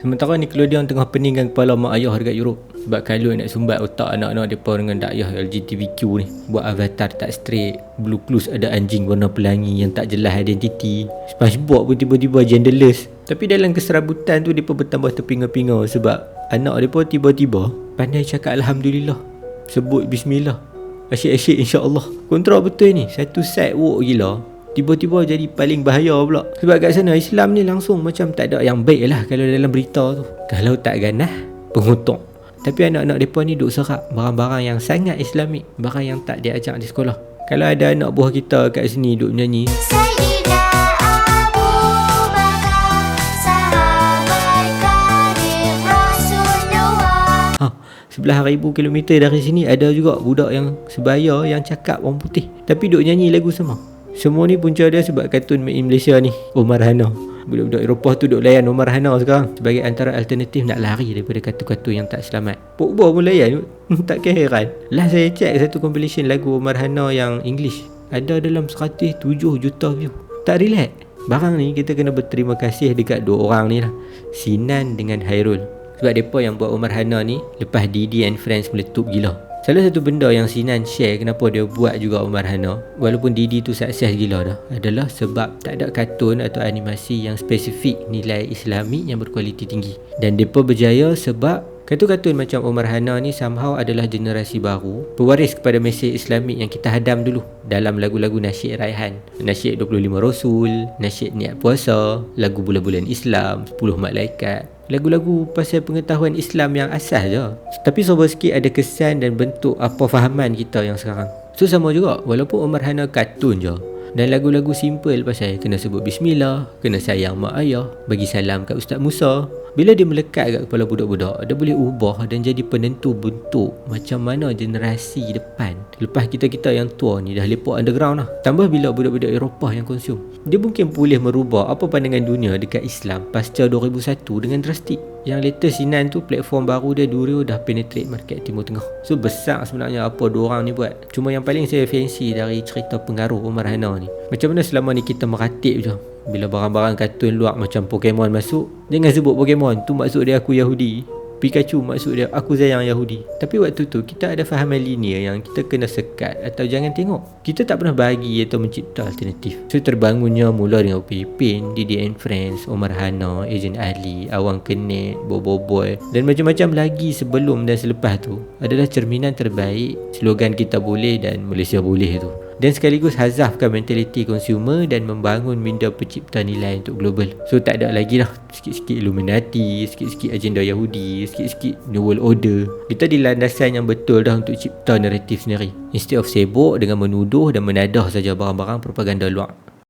Sementara Nickelodeon tengah peningkan kepala mak ayah dekat Europe. Sebab kalau nak sumbat otak anak-anak mereka dengan dakwah LGBTQ ni, buat avatar tak straight, Blue Clues ada anjing warna pelangi yang tak jelas identiti, SpongeBob pun tiba-tiba genderless. Tapi dalam keserabutan tu mereka bertambah terpinga-pinga sebab anak mereka tiba-tiba pandai cakap Alhamdulillah, sebut Bismillah, asyik-asyik insyaAllah. Kontra betul ni. Satu side woke gila, tiba-tiba jadi paling bahaya pula. Sebab kat sana Islam ni langsung macam tak ada yang baik lah kalau dalam berita tu. Kalau tak ganah, pengutuk. Tapi anak-anak mereka ni duk serap barang-barang yang sangat Islamik, barang yang tak diajak di sekolah. Kalau ada anak buah kita kat sini duk menyanyi sebelah 1000 kilometer dari sini ada juga budak yang sebaya yang cakap orang putih tapi duk nyanyi lagu sama. Semua ni punca dia sebab kartun made in Malaysia ni, Omar Hana. Budak-budak Eropah tu duk layan Omar Hana sekarang sebagai antara alternatif nak lari daripada kartun-kartun yang tak selamat. Pogba pun layan. Tak heran. Last saya check satu compilation lagu Omar Hana yang English, ada dalam 107 juta view. Tak relax. Barang ni kita kena berterima kasih dekat dua orang ni lah, Sinan dengan Hairul. Sebab mereka yang buat Omar Hana ni lepas Didi and Friends meletup gila. Salah satu benda yang Sinan share kenapa dia buat juga Omar Hana walaupun Didi tu sukses gila dah adalah sebab tak ada kartun atau animasi yang spesifik nilai Islami yang berkualiti tinggi. Dan mereka berjaya sebab kartun-kartun macam Omar Hana ni somehow adalah generasi baru pewaris kepada mesej Islamik yang kita hadam dulu dalam lagu-lagu nasyid raihan, nasyid 25 Rasul, nasyid niat puasa, lagu bulan-bulan Islam, 10 malaikat, lagu-lagu pasal pengetahuan Islam yang asas je. Tapi serba sikit ada kesan dan bentuk apa fahaman kita yang sekarang. So sama juga walaupun Omar Hana kartun je dan lagu-lagu simple pasal kena sebut Bismillah, kena sayang mak ayah, bagi salam kat Ustaz Musa. Bila dia melekat kat kepala budak-budak, dia boleh ubah dan jadi penentu bentuk macam mana generasi depan lepas kita-kita yang tua ni dah lepak underground lah. Tambah bila budak-budak Eropah yang konsum, dia mungkin boleh merubah apa pandangan dunia dekat Islam pasca 2001 dengan drastik. Yang latest Sinan tu platform baru dia Durio dah penetrate market Timur Tengah. So besar sebenarnya apa dua orang ni buat. Cuma yang paling saya fancy dari cerita pengaruh Omar Hana ni, macam mana selama ni kita meratip je bila barang-barang kartun luar macam Pokemon masuk, jangan sebut Pokemon tu maksud dia aku Yahudi, Pikachu maksud dia aku sayang Yahudi. Tapi waktu tu kita ada fahaman linear yang kita kena sekat atau jangan tengok. Kita tak pernah bagi atau mencipta alternatif. So terbangunnya mula dengan Upin Ipin, Didi and Friends, Omar Hana, Ejen Ali, Awang Kenet, Bobo Boy dan macam-macam lagi sebelum dan selepas tu adalah cerminan terbaik slogan kita boleh dan Malaysia boleh tu. Dan sekaligus hazafkan mentaliti konsumer dan membangun minda pencipta nilai untuk global. So tak ada lagi lah sikit-sikit Illuminati, sikit-sikit agenda Yahudi, sikit-sikit New World Order. Kita di landasan yang betul dah untuk cipta naratif sendiri, instead of sibuk dengan menuduh dan menadah saja barang-barang propaganda luar.